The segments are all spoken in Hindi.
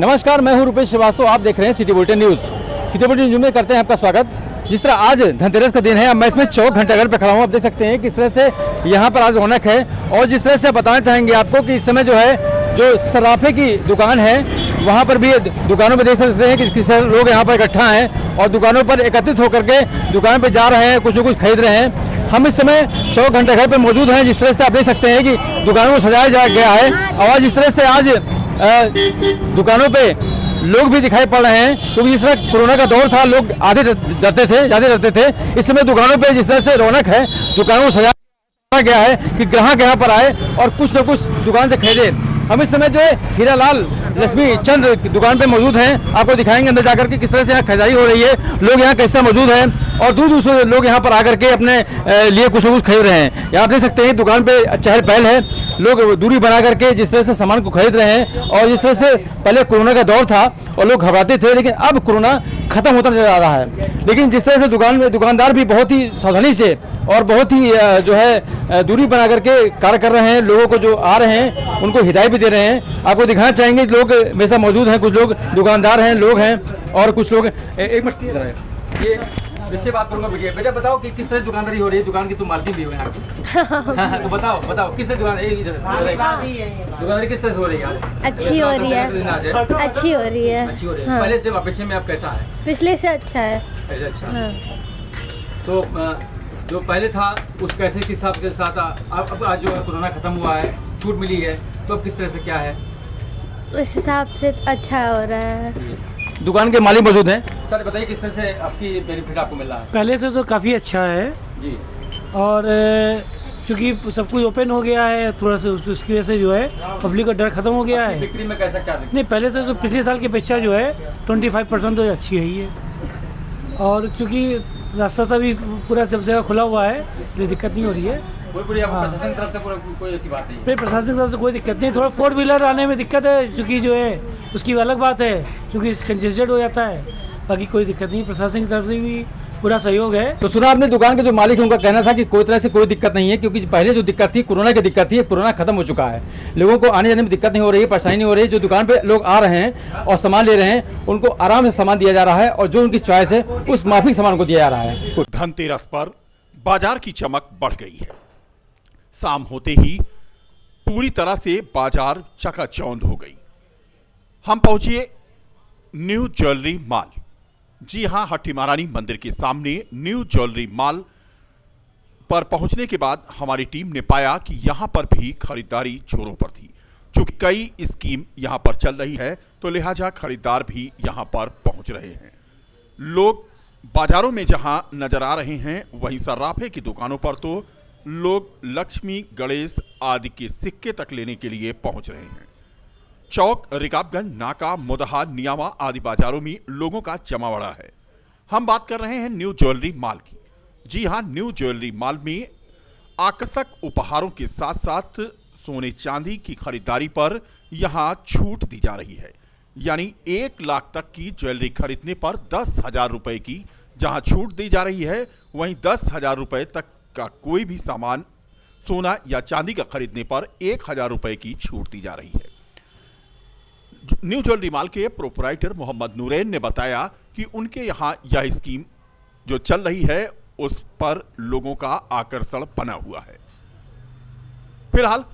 नमस्कार, मैं हूं रुपेश श्रीवास्तव। आप देख रहे हैं city bulletin news. City bulletin news में करते हैं आपका स्वागत। जिस तरह आज धनतेरस का दिन है, अब मैं इसमें चौक घंटाघर पे खड़ा हूं। आप देख सकते हैं किस तरह से यहां पर आज रौनक है। और जिस तरह से बताना चाहेंगे आपको कि इस समय जो है, जो सराफे की दुकान है, वहां पर भी दुकानों में देख सकते हैं कि किस तरह लोग यहाँ पर इकट्ठा हैं और दुकानों पर एकत्रित होकर के दुकान पर जा रहे हैं, कुछ न कुछ खरीद रहे हैं। हम इस समय चौक घंटाघर पे मौजूद हैं। जिस तरह से आप देख सकते हैं कि दुकानों को सजाया गया है और जिस तरह से आज दुकानों पे लोग भी दिखाई पड़ रहे हैं, क्योंकि जिस तरह कोरोना का दौर था, लोग आधे डरते थे, ज़्यादा डरते थे। इस समय दुकानों पे जिस तरह से रौनक है, दुकानों को सजाया गया है कि ग्राहक यहाँ पर आए और कुछ न कुछ दुकान से खरीदे। हम इस समय जो है हीरालाल लक्ष्मी चंद दुकान पे मौजूद हैं। आपको दिखाएंगे अंदर जाकर के किस तरह से यहाँ खरीदारी हो रही है, लोग यहाँ कैसे मौजूद हैं और दूर दूर से लोग यहाँ पर आकर के अपने लिए कुछ न कुछ खरीद रहे हैं। यहाँ देख सकते हैं दुकान पे चहल पहल है, लोग दूरी बना करके जिस तरह से सामान को खरीद रहे हैं। और जिस तरह से पहले कोरोना का दौर था और लोग घबराते थे, लेकिन अब कोरोना खत्म होता नजर आ रहा है। लेकिन जिस तरह से दुकानदार भी बहुत ही सावधानी से और बहुत ही जो है दूरी बना करके कार्य कर रहे हैं, लोगों को जो आ रहे हैं उनको हिदायत भी दे रहे हैं। आपको दिखाना चाहेंगे लोग मेरे साथ मौजूद हैं, कुछ लोग दुकानदार हैं, लोग हैं और कुछ लोग एक मिनट ये इससे बात करूंगा। बेटा बताओ कि किस तरह दुकानदारी हो रही है, दुकान की तुम मालकिन भी हो यहाँ की। हाँ, तो बताओ किस तरह दुकानदारी किस तरह से हो रही है? अच्छी हो रही है, अच्छी हो रही है। अच्छी हो रही है। हाँ। पहले से वापस में अब कैसा है? पिछले से अच्छा है। अच्छा। हाँ। तो जो पहले था उस पैसे के हिसाब के साथ अब आज जो कोरोना खत्म हुआ है, छूट मिली है, तो अब किस तरह से क्या है? उस हिसाब से अच्छा हो रहा है। दुकान के मालिक मौजूद हैं। सर बताइए किस तरह से आपकी बेनिफिट आपको मिल रहा है? पहले से तो काफ़ी अच्छा है जी। और चूँकि सब कुछ ओपन हो गया है, थोड़ा सा उसकी वजह से जो है पब्लिक का डर खत्म हो गया है। बिक्री में कैसा क्या नहीं, पहले से तो पिछले साल की अपेक्षा जो है 25% तो अच्छी है ही है। और चूँकि रास्ता सा भी पूरा सब जगह खुला हुआ है, इसलिए दिक्कत नहीं हो रही है। कोई प्रशासन की तरफ से कोई ऐसी बात नहीं है? प्रशासन की तरफ से कोई दिक्कत नहीं। थोड़ा 4 व्हीलर आने में दिक्कत है, चूँकि जो है उसकी अलग बात है, चूँकि कंजेस्टेड हो जाता है। बाकी कोई दिक्कत नहीं, प्रशासन की तरफ से भी पूरा सहयोग है। तो सुना आपने दुकान के जो मालिक हैं उनका कहना था कि कोई तरह से कोई दिक्कत नहीं है, क्योंकि पहले जो दिक्कत थी कोरोना की दिक्कत थी, कोरोना खत्म हो चुका है। लोगों को आने जाने में दिक्कत नहीं हो रही है, परेशानी नहीं हो रही है। जो दुकान पे लोग आ रहे हैं और सामान ले रहे हैं, उनको आराम से सामान दिया जा रहा है और जो उनकी चॉइस है उस माफिक सामान को दिया जा रहा है। धनतेरस पर बाजार की चमक बढ़ गई है। शाम होते ही पूरी तरह से बाजार चकाचौंध हो गई। हम पहुंचे न्यू ज्वेलरी मॉल। जी हां, हट्टी महारानी मंदिर के सामने न्यू ज्वेलरी मॉल पर पहुंचने के बाद हमारी टीम ने पाया कि यहां पर भी खरीदारी जोरों पर थी। क्योंकि कई स्कीम यहां पर चल रही है, तो लिहाजा खरीदार भी यहां पर पहुंच रहे हैं। लोग बाजारों में जहां नजर आ रहे हैं, वहीं सर्राफे की दुकानों पर तो लोग लक्ष्मी, गणेश आदि के सिक्के तक लेने के लिए पहुंच रहे हैं। चौक, रिकाबगंज, नाका, मुदहा, नियामा आदि बाजारों में लोगों का जमावड़ा है। हम बात कर रहे हैं न्यू ज्वेलरी मॉल की। जी हां, न्यू ज्वेलरी मॉल में आकर्षक उपहारों के साथ साथ सोने चांदी की खरीदारी पर यहां छूट दी जा रही है। यानी 1 लाख तक की ज्वेलरी खरीदने पर 10,000 रुपए की जहां छूट दी जा रही है, वहीं 10,000 रुपए तक का कोई भी सामान सोना या चांदी का खरीदने पर 1,000 रुपए की छूट दी जा रही है। न्यू ज्वेलरी मॉल के प्रोपराइटर मोहम्मद नूरैन ने बताया कि उनके यहाँ यह स्कीम जो चल रही है उस पर लोगों का आकर्षण बना हुआ है। फिलहाल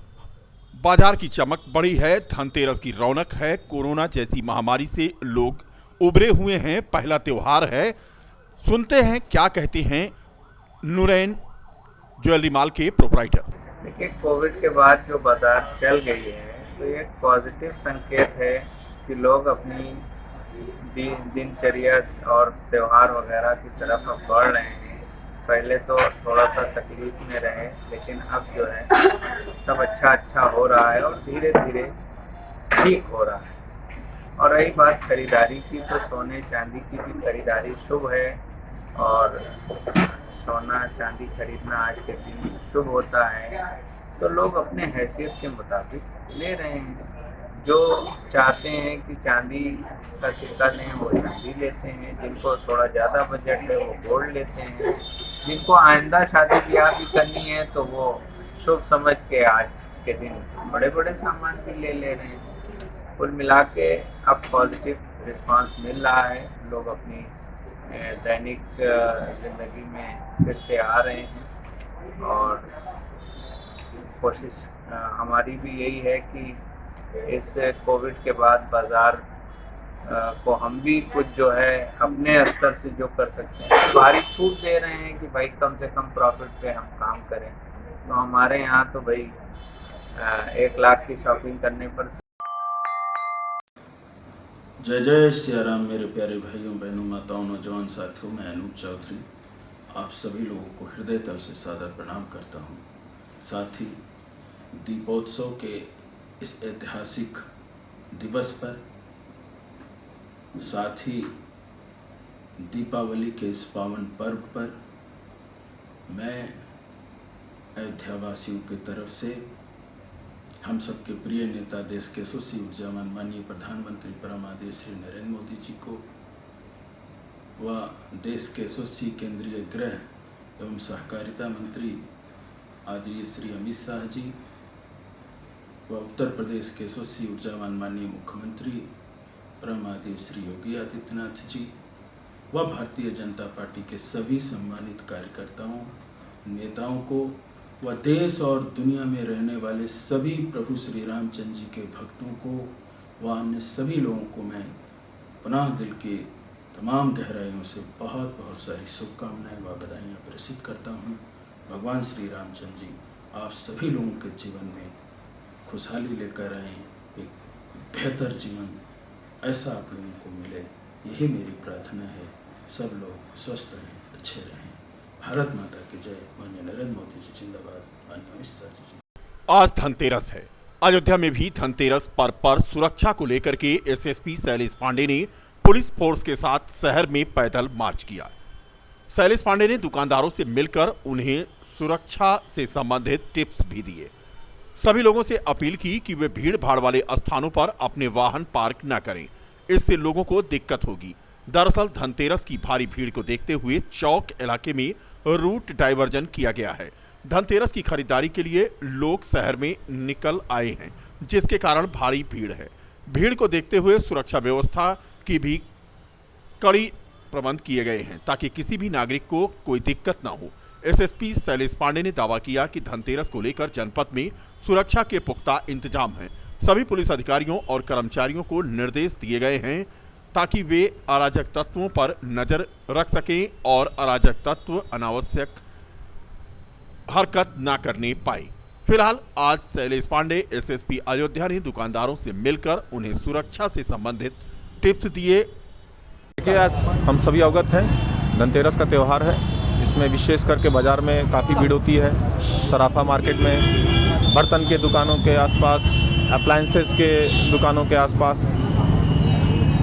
बाजार की चमक बढ़ी है, धनतेरस की रौनक है। कोरोना जैसी महामारी से लोग उबरे हुए हैं, पहला त्योहार है। सुनते हैं क्या कहते हैं नूरैन ज्वेलरी मॉल के प्रोपराइटर। देखिए, कोविड के बाद जो बाजार चल गई है तो ये एक पॉजिटिव संकेत है कि लोग अपनी दिनचर्या और त्यौहार वगैरह की तरफ अब बढ़ रहे हैं। पहले तो थोड़ा सा तकलीफ में रहे, लेकिन अब जो है सब अच्छा हो रहा है और धीरे धीरे ठीक हो रहा है। और रही बात खरीदारी की, तो सोने चांदी की भी खरीदारी शुभ है और सोना चांदी खरीदना आज के दिन शुभ होता है। तो लोग अपने हैसियत के मुताबिक ले रहे हैं। जो चाहते हैं कि चांदी का सिक्का लें वो चांदी लेते हैं, जिनको थोड़ा ज़्यादा बजट है वो गोल्ड लेते हैं, जिनको आइंदा शादी ब्याह भी करनी है तो वो शुभ समझ के आज के दिन बड़े बड़े सामान भी ले रहे हैं। कुल मिला के अब पॉजिटिव रिस्पांस मिल रहा है। लोग अपनी दैनिक ज़िंदगी में फिर से आ रहे हैं और कोशिश हमारी भी यही है कि इस कोविड के बाद बाज़ार को हम भी कुछ जो है अपने स्तर से जो कर सकते हैं, भारी छूट दे रहे हैं कि भाई कम से कम प्रॉफिट पे हम काम करें। तो हमारे यहाँ तो भाई 1 लाख की शॉपिंग करने पर जय जय सिया राम मेरे प्यारे भाइयों बहनों माताओं नौजवान साथियों, मैं अनूप चौधरी आप सभी लोगों को हृदय तल से सादर प्रणाम करता हूँ। साथ ही दीपोत्सव के इस ऐतिहासिक दिवस पर, साथ ही दीपावली के इस पावन पर्व पर मैं अयोध्या वासियों की तरफ से हम सबके प्रिय नेता, देश के यशस्वी ऊर्जावान माननीय प्रधानमंत्री परम आदरणीय श्री नरेंद्र मोदी जी को व देश के यशस्वी केंद्रीय गृह एवं सहकारिता मंत्री आदरणीय श्री अमित शाह जी व उत्तर प्रदेश के यशस्वी ऊर्जावान माननीय मुख्यमंत्री परम आदरणीय श्री योगी आदित्यनाथ जी व भारतीय जनता पार्टी के सभी सम्मानित कार्यकर्ताओं, नेताओं को व देश और दुनिया में रहने वाले सभी प्रभु श्री रामचंद्र जी के भक्तों को व अन्य सभी लोगों को मैं पुनः दिल के तमाम गहराइयों से बहुत बहुत सारी शुभकामनाएं व बधाइयाँ प्रेषित करता हूँ। भगवान श्री रामचंद्र जी आप सभी लोगों के जीवन में खुशहाली लेकर आएँ, एक बेहतर जीवन ऐसा आप लोगों को मिले, यही मेरी प्रार्थना है। सब लोग स्वस्थ रहें, अच्छे रहें। भारत माता की जय। माननीय नरेंद्र मोदी जी जिंदाबाद। माननीय अमित शाह जी। आज धनतेरस है। अयोध्या में भी धनतेरस पर्व पर सुरक्षा को लेकर के एसएसपी शैलेश पांडे ने पुलिस फोर्स के साथ शहर में पैदल मार्च किया। शैलेश पांडे ने दुकानदारों से मिलकर उन्हें सुरक्षा से संबंधित टिप्स भी दिए। सभी लोगों से अपील की कि वे भीड़ भाड़ वाले स्थानों पर अपने वाहन पार्क न करें, इससे लोगों को दिक्कत होगी। दरअसल धनतेरस की भारी भीड़ को देखते हुए चौक इलाके में रूट डाइवर्जन किया गया है। धनतेरस की खरीदारी के लिए लोग शहर में निकल आए हैं, जिसके कारण भारी भीड़ है। भीड़ को देखते हुए सुरक्षा व्यवस्था की भी कड़ी प्रबंध किए गए हैं ताकि किसी भी नागरिक को कोई दिक्कत न हो। एसएसपी शैलेश पांडे ने दावा किया कि धनतेरस को लेकर जनपद में सुरक्षा के पुख्ता इंतजाम हैं। सभी पुलिस अधिकारियों और कर्मचारियों को निर्देश दिए गए हैं ताकि वे अराजक तत्वों पर नजर रख सकें और अराजक तत्व अनावश्यक हरकत न करने पाए। फिलहाल आज शैलेश पांडे एसएसपी अयोध्या ने दुकानदारों से मिलकर उन्हें सुरक्षा से संबंधित टिप्स दिए। देखिए, आज हम सभी अवगत हैं, धनतेरस का त्यौहार है, जिसमें विशेष करके बाज़ार में काफ़ी भीड़ होती है। सराफा मार्केट में, बर्तन के दुकानों के आसपास, अप्लायंसेस के दुकानों के आसपास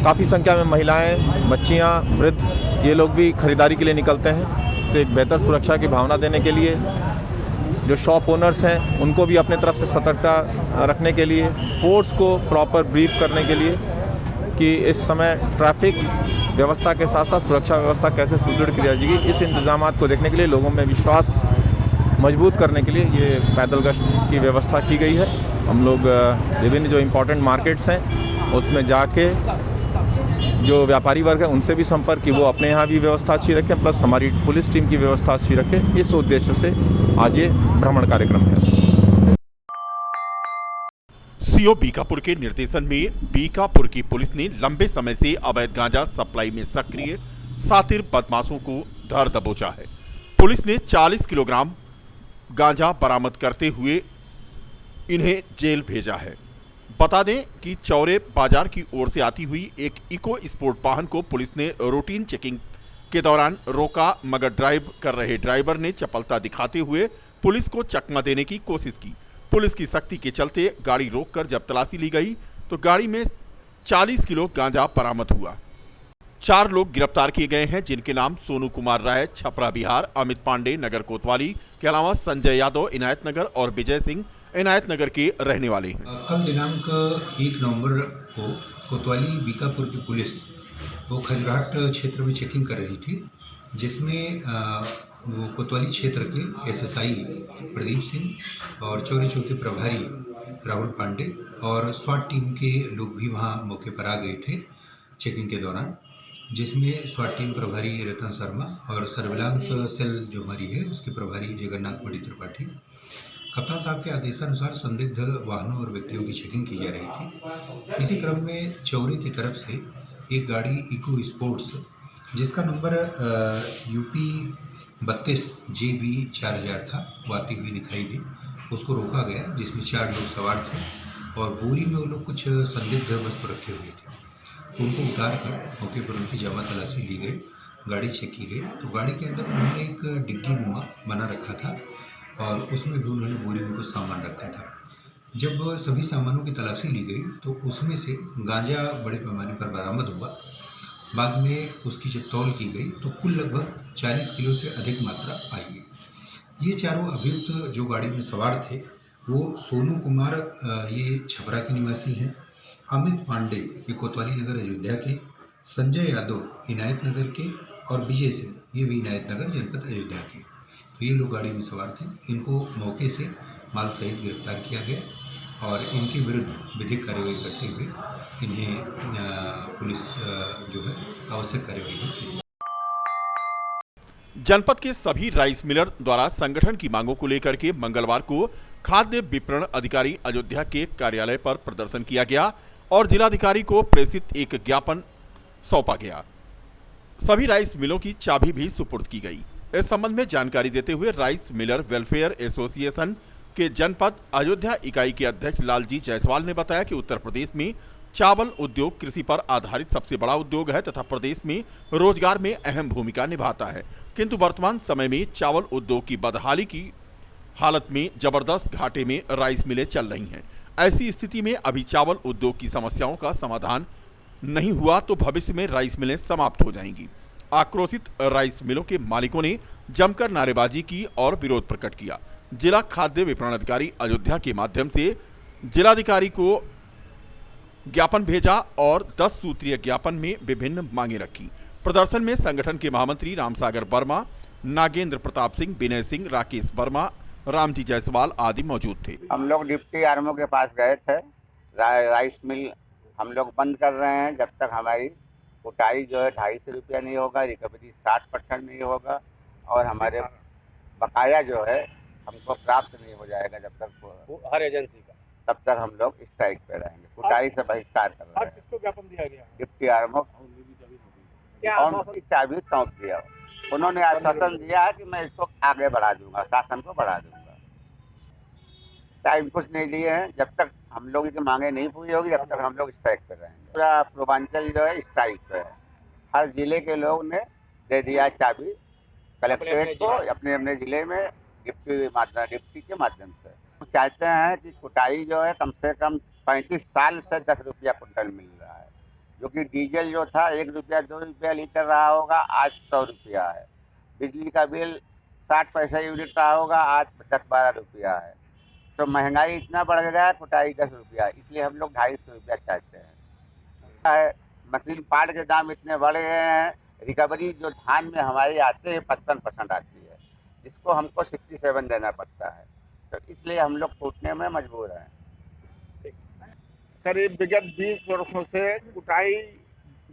काफ़ी संख्या में महिलाएं, बच्चियां, वृद्ध ये लोग भी खरीदारी के लिए निकलते हैं। तो एक बेहतर सुरक्षा की भावना देने के लिए जो शॉप ओनर्स हैं उनको भी अपने तरफ से सतर्कता रखने के लिए, फोर्स को प्रॉपर ब्रीफ करने के लिए कि इस समय ट्रैफिक व्यवस्था के साथ साथ सुरक्षा व्यवस्था कैसे सुदृढ़ की जाएगी, इस इंतजामात को देखने के लिए लोगों में विश्वास मजबूत करने के लिए ये पैदल गश्त की व्यवस्था की गई है। हम लोग विभिन्न जो इम्पोर्टेंट मार्केट्स हैं उसमें जाके जो व्यापारी वर्ग है उनसे भी संपर्क कि वो अपने यहाँ भी व्यवस्था अच्छी रखें, प्लस हमारी पुलिस टीम की व्यवस्था अच्छी रखें। इस उद्देश्य से आज ये भ्रमण कार्यक्रम है। सीओ बीकापुर के निर्देशन में बीकापुर की पुलिस ने लंबे समय से अवैध गांजा सप्लाई में सक्रिय सातिर बदमाशों को धर दबोचा है। पुलिस ने 40 किलोग्राम गांजा बरामद करते हुए इन्हें जेल भेजा है। बता दें कि चौरे बाजार की ओर से आती हुई एक इको स्पोर्ट वाहन को पुलिस ने रूटीन चेकिंग के दौरान रोका, मगर ड्राइव कर रहे ड्राइवर ने चपलता दिखाते हुए पुलिस को चकमा देने की कोशिश की। पुलिस की सख्ती के चलते गाड़ी रोककर जब तलाशी ली गई तो गाड़ी में 40 किलो गांजा बरामद हुआ। 4 लोग गिरफ्तार किए गए हैं, जिनके नाम सोनू कुमार राय छपरा बिहार, अमित पांडे नगर कोतवाली के अलावा संजय यादव इनायत नगर और विजय सिंह इनायत नगर के रहने वाले हैं। कल दिनांक 1 नवंबर को कोतवाली बीकापुर की पुलिस वो खजुराट क्षेत्र में चेकिंग कर रही थी, जिसमें वो कोतवाली क्षेत्र के एसएसआई प्रदीप सिंह और चौरी चौकी प्रभारी राहुल पांडे और स्वाट टीम के लोग भी वहाँ मौके पर आ गए थे चेकिंग के दौरान, जिसमें स्वाट टीम प्रभारी रतन शर्मा और सर्विलांस सेल जो हमारी है उसके प्रभारी जगन्नाथ मणि त्रिपाठी, कप्तान साहब के आदेशानुसार संदिग्ध वाहनों और व्यक्तियों की चेकिंग की जा रही थी। इसी क्रम में चौरी की तरफ से एक गाड़ी इको स्पोर्ट्स जिसका नंबर यूपी 32 JB 4000 था, वो आती हुई दिखाई दी। उसको रोका गया जिसमें 4 लोग सवार थे और बोरी में वो लोग कुछ संदिग्ध वस्तु रखे हुए थे। उनको उतार कर मौके पर उनकी जमा तलाशी ली गई, गाड़ी चेक की गई तो गाड़ी के अंदर उन्होंने एक डिग्गी नुमा बना रखा था और उसमें भी उन्होंने बोरी में कुछ सामान रखा था। जब सभी सामानों की तलाशी ली गई तो उसमें से गांजा बड़े पैमाने पर बरामद हुआ। बाद में उसकी जब तौल की गई तो कुल लगभग 40 किलो से अधिक मात्रा पाई गई। ये चारों अभियुक्त जो गाड़ी में सवार थे वो सोनू कुमार ये छपरा के निवासी हैं, अमित पांडे ये कोतवाली नगर अयोध्या के, संजय यादव इनायत नगर के और विजय सिंह ये भी इनायत नगर जनपद अयोध्या के। तो ये लोग गाड़ी में सवार थे। इनको मौके से माल सहित गिरफ्तार किया गया और इनके विरुद्ध विधिक कार्रवाई करते हुए इन्हें पुलिस जो है आवश्यक कार्रवाई की। जनपद के सभी राइस मिलर द्वारा संगठन की मांगों को लेकर के मंगलवार को खाद्य विपणन अधिकारी अयोध्या के कार्यालय पर प्रदर्शन किया गया और जिलाधिकारी को प्रेषित एक ज्ञापन सौंपा गया। सभी राइस मिलों की चाबी भी सुपुर्द की गई। इस संबंध में जानकारी देते हुए राइस मिलर वेलफेयर एसोसिएशन के जनपद अयोध्या इकाई के अध्यक्ष लालजी जायसवाल ने बताया कि उत्तर प्रदेश में चावल उद्योग कृषि पर आधारित सबसे बड़ा उद्योग है तथा प्रदेश में रोजगार में अहम भूमिका निभाता है, किंतु वर्तमान समय में चावल उद्योग की बदहाली की हालत में जबरदस्त घाटे में राइस मिलें चल रही हैं। ऐसी स्थिति में अभी चावल उद्योग की समस्याओं का समाधान नहीं हुआ तो भविष्य में राइस मिलें समाप्त हो जाएंगी। आक्रोशित राइस मिलों के मालिकों ने जमकर नारेबाजी की और विरोध प्रकट किया। जिला खाद्य विपणन अधिकारी अयोध्या के माध्यम से जिलाधिकारी को ज्ञापन भेजा और 10 सूत्रीय ज्ञापन में विभिन्न मांगे रखी। प्रदर्शन में संगठन के महामंत्री रामसागर वर्मा, नागेंद्र प्रताप सिंह, विनय सिंह, राकेश वर्मा, रामजी जायसवाल आदि मौजूद थे। हम लोग डिप्टी आरएमओ के पास गए थे। राइस मिल हम लोग बंद कर रहे हैं जब तक हमारी कुटाई जो है 250 रुपया नहीं होगा, रिकवरी 60% नहीं होगा और हमारे बकाया जो है हमको प्राप्त नहीं हो जाएगा जब तक हर एजेंसी का, तब तक हम लोग स्ट्राइक पे रहेंगे। कुटाई से बहिष्कार कर रहे हैं। किसको ज्ञापन दिया गया? डिप्टी आरएमओ और चाबी सौंप दिया। उन्होंने आश्वासन दिया है कि मैं इसको आगे बढ़ा दूंगा, शासन को बढ़ा दूंगा। टाइम कुछ नहीं लिए हैं, जब तक हम लोग की मांगे नहीं पूरी होगी जब तक हम लोग स्ट्राइक पे रहेंगे। पूरा पूर्वांचल जो है स्ट्राइक पे है। हर जिले के लोग ने दे दिया चाबी कलेक्ट्रेट को अपने अपने जिले में डिप्टी के माध्यम से। चाहते हैं कि कुटाई जो है कम से कम 35 साल से 10 रुपया कुंटल मिल रहा है, जो कि डीजल जो था 1 रुपया 2 रुपया लीटर रहा होगा, आज 100 रुपया है। बिजली का बिल 60 पैसे यूनिट रहा होगा, आज 10-12 रुपया है। तो महंगाई इतना बढ़ गया है, कुटाई 10 रुपया, इसलिए हम लोग 250 रुपया चाहते हैं। मशीन पार्ट के दाम इतने बढ़ गए हैं, रिकवरी जो धान में हमारी आते हैं 55% आती है, जिसको हमको 67 देना पड़ता है, तो इसलिए हम लोग टूटने में मजबूर हैं। करीब विगत 20 वर्षों से कुटाई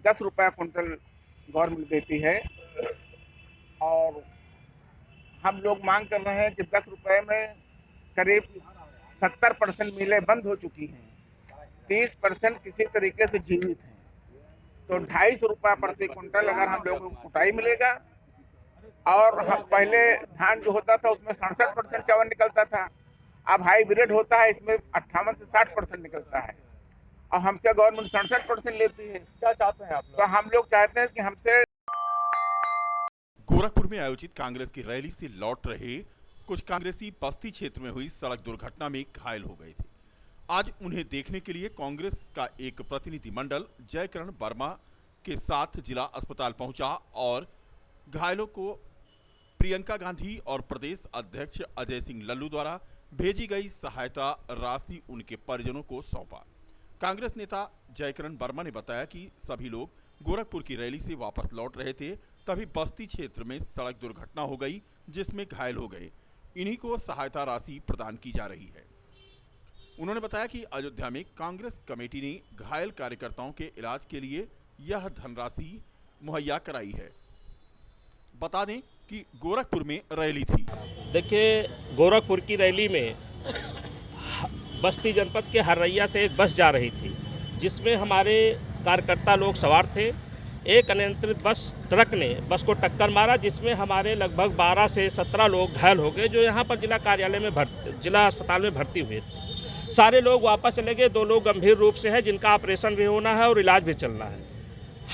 10 रुपया कुंटल गवर्नमेंट देती है और हम लोग मांग कर रहे हैं कि 10 रुपये में करीब 70% मिलें बंद हो चुकी हैं, 30% किसी तरीके से जीवित हैं। तो 250 रुपया प्रति कुंटल अगर हम लोगों को कुटाई मिलेगा और हम पहले धान जो होता था उसमें 67% चावल निकलता था, अब हाईब्रिड होता है इसमें 58 से 60% निकलता है और हमसे गवर्नमेंट 67% लेती है। क्या चाहते हैं आप लोग? तो हम लोग चाहते हैं कि हमसे। गोरखपुर में आयोजित कांग्रेस की रैली से लौट रहे कुछ कांग्रेसी बस्ती क्षेत्र में हुई सड़क दुर्घटना में घायल हो गए थे। आज उन्हें देखने के लिए कांग्रेस का एक प्रतिनिधिमंडल जयकरण वर्मा के साथ जिला अस्पताल पहुंचा और घायलों को प्रियंका गांधी और प्रदेश अध्यक्ष अजय सिंह लल्लू द्वारा भेजी गई सहायता राशि उनके परिजनों को सौंपा। कांग्रेस नेता जयकरण वर्मा ने बताया कि सभी लोग गोरखपुर की रैली से वापस लौट रहे थे, तभी बस्ती क्षेत्र में सड़क दुर्घटना हो गई जिसमें घायल हो गए। इन्हीं को सहायता राशि प्रदान की जा रही है। उन्होंने बताया कि अयोध्या में कांग्रेस कमेटी ने घायल कार्यकर्ताओं के इलाज के लिए यह धनराशि मुहैया कराई है। बता दें कि गोरखपुर में रैली थी। देखिए, गोरखपुर की रैली में बस्ती जनपद के हरैया से एक बस जा रही थी, जिसमें हमारे कार्यकर्ता लोग सवार थे। एक अनियंत्रित बस ट्रक ने बस को टक्कर मारा, जिसमें हमारे लगभग 12 से 17 लोग घायल हो गए, जो यहाँ पर जिला कार्यालय में जिला अस्पताल में भर्ती हुए थे। सारे लोग वापस चले गए। 2 लोग गंभीर रूप से हैं, जिनका ऑपरेशन भी होना है और इलाज भी चलना है।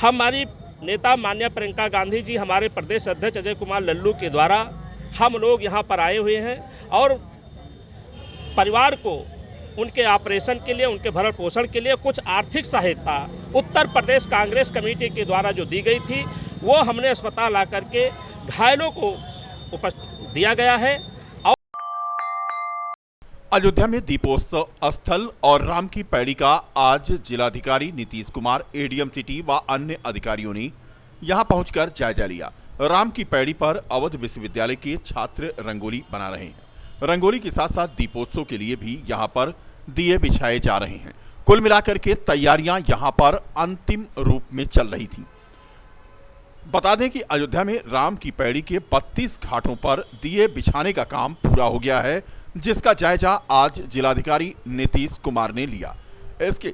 हमारी नेता माननीय प्रियंका गांधी जी, हमारे प्रदेश अध्यक्ष अजय कुमार लल्लू के द्वारा हम लोग यहाँ पर आए हुए हैं और परिवार को उनके ऑपरेशन के लिए, उनके भरण पोषण के लिए कुछ आर्थिक सहायता उत्तर प्रदेश कांग्रेस कमेटी के द्वारा जो दी गई थी, वो हमने अस्पताल आकर के घायलों को उपस्थित दिया गया है। अयोध्या में दीपोत्सव स्थल और राम की पैड़ी का आज जिलाधिकारी नीतीश कुमार, एडीएम सिटी व अन्य अधिकारियों ने यहां पहुंचकर जायजा लिया। राम की पैड़ी पर अवध विश्वविद्यालय के छात्र रंगोली बना रहे हैं। रंगोली के साथ साथ दीपोत्सव के लिए भी यहां पर दिए बिछाए जा रहे हैं। कुल मिलाकर के तैयारियां यहां पर अंतिम रूप में चल रही थीं। बता दें कि अयोध्या में राम की पैड़ी के 32 घाटों पर दिए बिछाने का काम पूरा हो गया है, जिसका जायजा आज जिलाधिकारी नीतीश कुमार ने लिया। इसके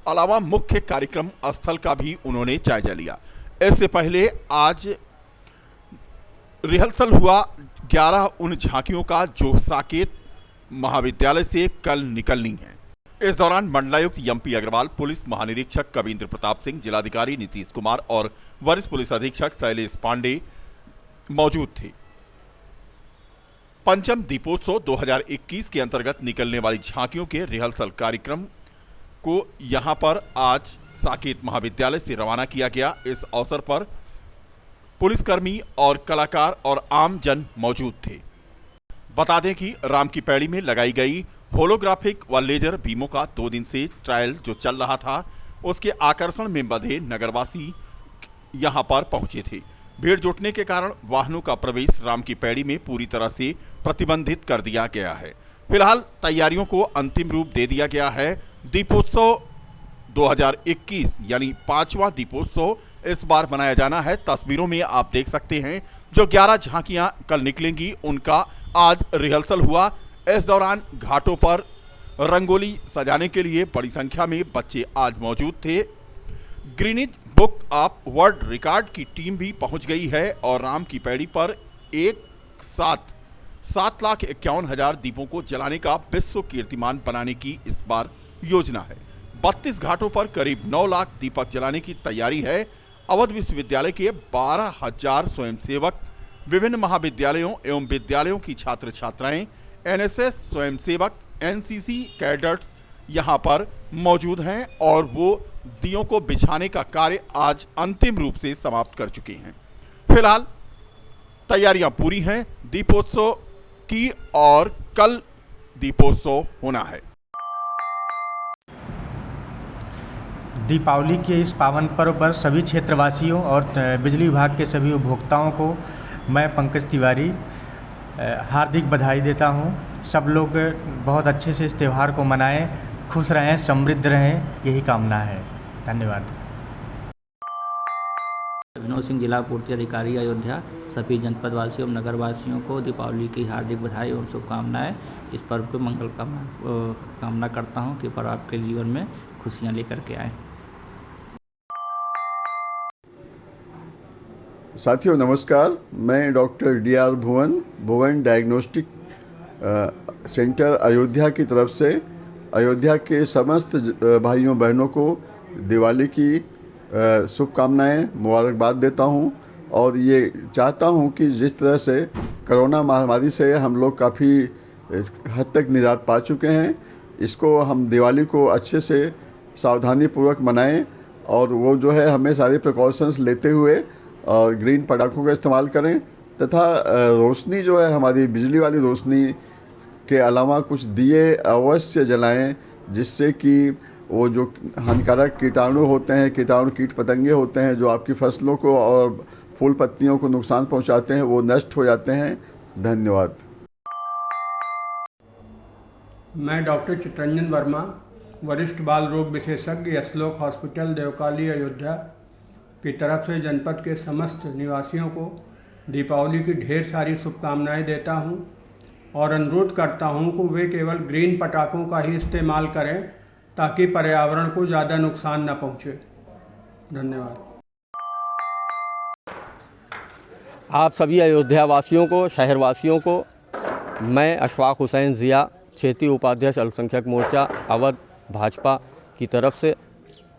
अलावा मुख्य कार्यक्रम स्थल का भी उन्होंने जायजा लिया। इससे पहले आज रिहर्सल हुआ 11 उन झांकियों का जो साकेत महाविद्यालय से कल निकलनी है। इस दौरान मंडलायुक्त एमपी अग्रवाल, पुलिस महानिरीक्षक कविंद्र प्रताप सिंह, जिलाधिकारी नीतीश कुमार और वरिष्ठ पुलिस अधीक्षक शैलेश पांडे मौजूद थे। पंचम दीपोत्सव 2021 के अंतर्गत निकलने वाली झांकियों के रिहर्सल कार्यक्रम को यहां पर आज साकेत महाविद्यालय से रवाना किया गया। इस अवसर पर पुलिसकर्मी और कलाकार और आम जन मौजूद थे। बता दें कि राम की पैड़ी में लगाई गई होलोग्राफिक व लेजर बीमों का 2 दिन से ट्रायल जो चल रहा था, उसके आकर्षण में बंधे नगरवासी यहां पर पहुंचे थे। भीड़ जुटने के कारण वाहनों का प्रवेश राम की पैड़ी में पूरी तरह से प्रतिबंधित कर दिया गया है। फिलहाल तैयारियों को अंतिम रूप दे दिया गया है। दीपोत्सव 2021 यानी 5वां दीपोत्सव इस बार मनाया जाना है। तस्वीरों में आप देख सकते हैं जो 11 झांकियां कल निकलेंगी, उनका आज रिहर्सल हुआ। इस दौरान घाटों पर रंगोली सजाने के लिए बड़ी संख्या में बच्चे आज मौजूद थे। Greenidge book of world record की टीम भी पहुंच गई है और राम की पैड़ी पर एक साथ 7,51,000 दीपों को जलाने का विश्व कीर्तिमान बनाने की इस बार योजना है। 32 घाटों पर करीब 9 लाख दीपक जलाने की तैयारी है। अवध विश्वविद्यालय के 12,000 स्वयंसेवक, विभिन्न महाविद्यालयों एवं विद्यालयों की छात्र छात्राएं, एनएसएस स्वयंसेवक, एनसीसी कैडेट्स यहां पर मौजूद हैं और वो दियों को बिछाने का कार्य आज अंतिम रूप से समाप्त कर चुके हैं। फिलहाल तैयारियां पूरी हैं दीपोत्सव की और कल दीपोत्सव होना है। दीपावली के इस पावन पर्व पर सभी क्षेत्रवासियों और बिजली विभाग के सभी उपभोक्ताओं को मैं पंकज तिवारी हार्दिक बधाई देता हूं। सब लोग बहुत अच्छे से इस त्यौहार को मनाएं, खुश रहें, समृद्ध रहें, यही कामना है। धन्यवाद। विनोद सिंह, जिला पूर्ति अधिकारी अयोध्या, सभी जनपद वासियों एवं नगर वासियों को दीपावली की हार्दिक बधाई एवं शुभकामनाएं। इस पर्व को मंगल कामना करता हूं कि पर्व आपके जीवन में खुशियां लेकर के आए। साथियों नमस्कार, मैं डॉक्टर DR भुवन डायग्नोस्टिक सेंटर अयोध्या की तरफ से अयोध्या के समस्त भाइयों बहनों को दिवाली की शुभकामनाएं, मुबारकबाद देता हूं और ये चाहता हूं कि जिस तरह से कोरोना महामारी से हम लोग काफ़ी हद तक निजात पा चुके हैं, इसको हम दिवाली को अच्छे से सावधानीपूर्वक मनाएं और वो जो है हमें सारे प्रिकॉशंस लेते हुए और ग्रीन पटाखों का इस्तेमाल करें तथा रोशनी जो है हमारी बिजली वाली रोशनी के अलावा कुछ दिए अवश्य जलाएं, जिससे कि वो जो हानिकारक कीटाणु होते हैं, कीटाणु कीट पतंगे होते हैं जो आपकी फसलों को और फूल पत्तियों को नुकसान पहुंचाते हैं, वो नष्ट हो जाते हैं। धन्यवाद। मैं डॉक्टर चितरंजन वर्मा, वरिष्ठ बाल रोग विशेषज्ञ, यशलोक हॉस्पिटल देवकाली अयोध्या की तरफ से जनपद के समस्त निवासियों को दीपावली की ढेर सारी शुभकामनाएं देता हूं और अनुरोध करता हूं कि वे केवल ग्रीन पटाखों का ही इस्तेमाल करें ताकि पर्यावरण को ज़्यादा नुकसान न पहुंचे। धन्यवाद। आप सभी अयोध्या वासियों को, शहरवासियों को मैं अशफाक हुसैन ज़िया, क्षेत्रीय उपाध्यक्ष अल्पसंख्यक मोर्चा अवध भाजपा की तरफ से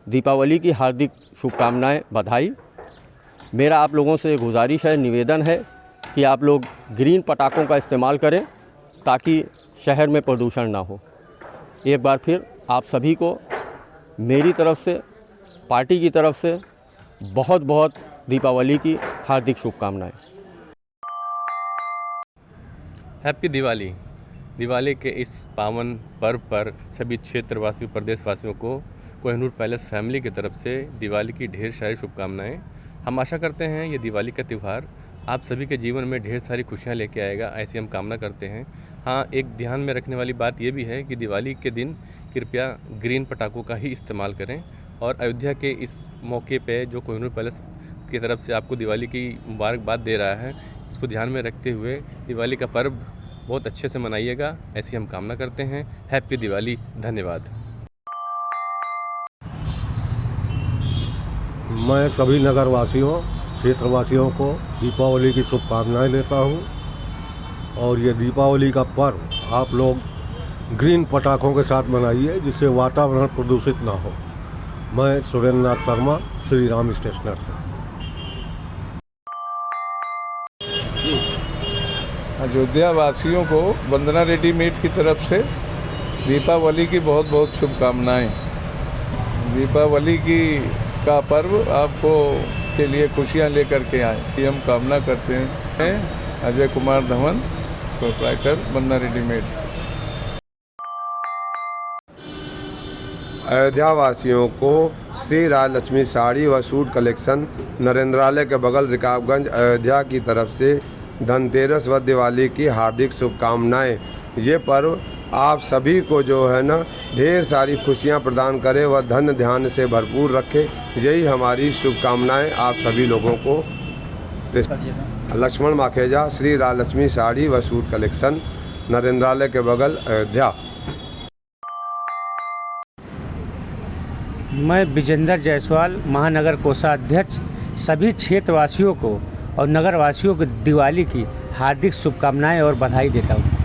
दीपावली की हार्दिक शुभकामनाएं, बधाई। मेरा आप लोगों से गुजारिश है, निवेदन है कि आप लोग ग्रीन पटाखों का इस्तेमाल करें ताकि शहर में प्रदूषण ना हो। एक बार फिर आप सभी को मेरी तरफ से, पार्टी की तरफ से बहुत बहुत दीपावली की हार्दिक शुभकामनाएं। हैप्पी दिवाली। दिवाली के इस पावन पर्व पर सभी क्षेत्रवासियों, प्रदेशवासियों को कोहिनूर पैलेस फैमिली की तरफ से दिवाली की ढेर सारी शुभकामनाएं। हम आशा करते हैं ये दिवाली का त्यौहार आप सभी के जीवन में ढेर सारी खुशियां लेके आएगा, ऐसी हम कामना करते हैं। हाँ, एक ध्यान में रखने वाली बात ये भी है कि दिवाली के दिन कृपया ग्रीन पटाखों का ही इस्तेमाल करें और अयोध्या के इस मौके पे जो कोहिनूर पैलेस की तरफ से आपको दिवाली की मुबारकबाद दे रहा है, इसको ध्यान में रखते हुए दिवाली का पर्व बहुत अच्छे से मनाइएगा, ऐसी हम कामना करते हैं। हैप्पी दिवाली। धन्यवाद। मैं सभी नगरवासियों, क्षेत्रवासियों को दीपावली की शुभकामनाएं देता हूं और ये दीपावली का पर्व आप लोग ग्रीन पटाखों के साथ मनाइए जिससे वातावरण प्रदूषित ना हो। मैं सुरेंद्र नाथ शर्मा, श्री राम स्टेशनर से। अयोध्या वासियों को वंदना रेडीमेड की तरफ से दीपावली की बहुत बहुत शुभकामनाएं। दीपावली का पर्व आपको के लिए खुशियां लेकर के आए, ये हम कामना करते हैं। अजय कुमार धवन, प्रोप्राइटर, वंदना रेडीमेड। अयोध्या वासियों को श्री राजलक्ष्मी साड़ी व सूट कलेक्शन, नरेंद्रालय के बगल रिकाबगंज, अयोध्या की तरफ से धनतेरस व दिवाली की हार्दिक शुभकामनाएं। ये पर्व आप सभी को जो है ना ढेर सारी खुशियां प्रदान करे व धन ध्यान से भरपूर रखे, यही हमारी शुभकामनाएं आप सभी लोगों को। लक्ष्मण माखेजा, श्री राजलक्ष्मी साड़ी व सूट कलेक्शन, नरेंद्रालय के बगल, अयोध्या। मैं विजेंद्र जायसवाल, महानगर कोषाध्यक्ष, सभी क्षेत्रवासियों को और नगरवासियों को दिवाली की हार्दिक शुभकामनाएं और बधाई देता हूं।